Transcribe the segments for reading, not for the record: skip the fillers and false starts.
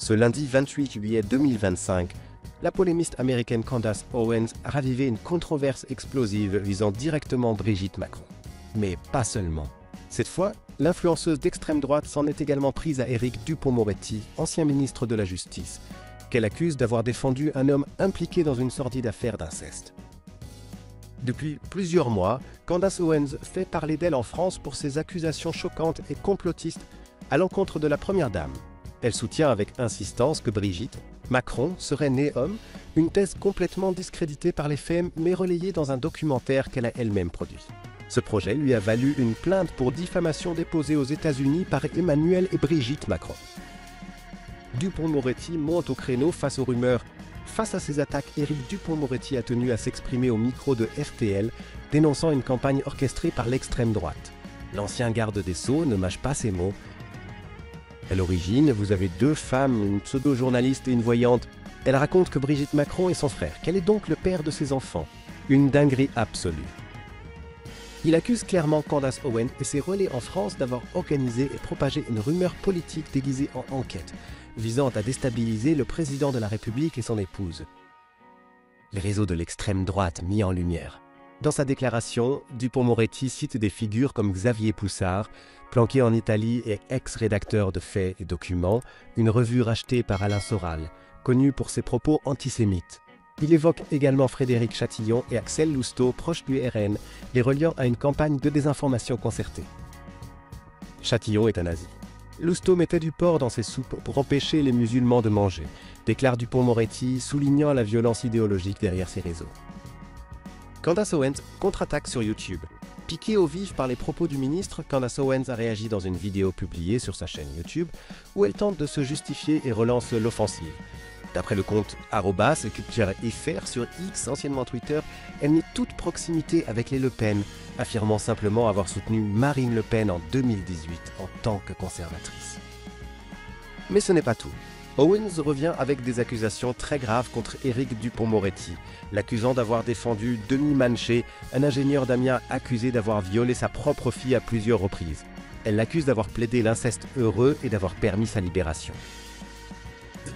Ce lundi 28 juillet 2025, la polémiste américaine Candace Owens a ravivé une controverse explosive visant directement Brigitte Macron. Mais pas seulement. Cette fois, l'influenceuse d'extrême droite s'en est également prise à Éric Dupond-Moretti, ancien ministre de la Justice, qu'elle accuse d'avoir défendu un homme impliqué dans une sordide affaire d'inceste. Depuis plusieurs mois, Candace Owens fait parler d'elle en France pour ses accusations choquantes et complotistes à l'encontre de la Première Dame. Elle soutient avec insistance que Brigitte Macron serait née homme, une thèse complètement discréditée par les faits mais relayée dans un documentaire qu'elle a elle-même produit. Ce projet lui a valu une plainte pour diffamation déposée aux États-Unis par Emmanuel et Brigitte Macron. Dupond-Moretti monte au créneau face aux rumeurs. Face à ces attaques, Éric Dupond-Moretti a tenu à s'exprimer au micro de RTL, dénonçant une campagne orchestrée par l'extrême droite. L'ancien garde des Sceaux ne mâche pas ses mots. À l'origine, vous avez deux femmes, une pseudo-journaliste et une voyante. Elle raconte que Brigitte Macron est son frère. Quel est donc le père de ses enfants? Une dinguerie absolue. Il accuse clairement Candace Owens et ses relais en France d'avoir organisé et propagé une rumeur politique déguisée en enquête, visant à déstabiliser le président de la République et son épouse. Les réseaux de l'extrême droite mis en lumière. Dans sa déclaration, Dupond-Moretti cite des figures comme Xavier Poussard, planqué en Italie et ex-rédacteur de Faits et Documents, une revue rachetée par Alain Soral, connu pour ses propos antisémites. Il évoque également Frédéric Chatillon et Axel Lousteau, proches du RN, les reliant à une campagne de désinformation concertée. Chatillon est un nazi. Lousteau mettait du porc dans ses soupes pour empêcher les musulmans de manger, déclare Dupond-Moretti, soulignant la violence idéologique derrière ces réseaux. Candace Owens contre-attaque sur YouTube. Piquée au vif par les propos du ministre, Candace Owens a réagi dans une vidéo publiée sur sa chaîne YouTube où elle tente de se justifier et relance l'offensive. D'après le compte @culturefr sur X, anciennement Twitter, elle nie toute proximité avec les Le Pen, affirmant simplement avoir soutenu Marine Le Pen en 2018 en tant que conservatrice. Mais ce n'est pas tout. Owens revient avec des accusations très graves contre Éric Dupond-Moretti, l'accusant d'avoir défendu Denis Manché, un ingénieur d'Amiens accusé d'avoir violé sa propre fille à plusieurs reprises. Elle l'accuse d'avoir plaidé l'inceste heureux et d'avoir permis sa libération.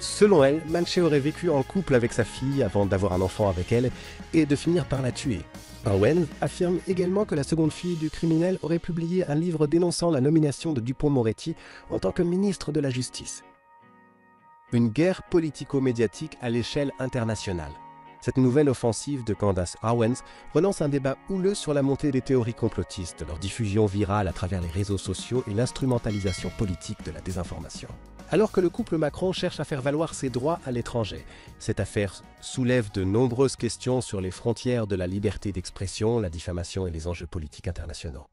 Selon elle, Manché aurait vécu en couple avec sa fille avant d'avoir un enfant avec elle et de finir par la tuer. Owens affirme également que la seconde fille du criminel aurait publié un livre dénonçant la nomination de Dupond-Moretti en tant que ministre de la Justice. Une guerre politico-médiatique à l'échelle internationale. Cette nouvelle offensive de Candace Owens relance un débat houleux sur la montée des théories complotistes, leur diffusion virale à travers les réseaux sociaux et l'instrumentalisation politique de la désinformation. Alors que le couple Macron cherche à faire valoir ses droits à l'étranger, cette affaire soulève de nombreuses questions sur les frontières de la liberté d'expression, la diffamation et les enjeux politiques internationaux.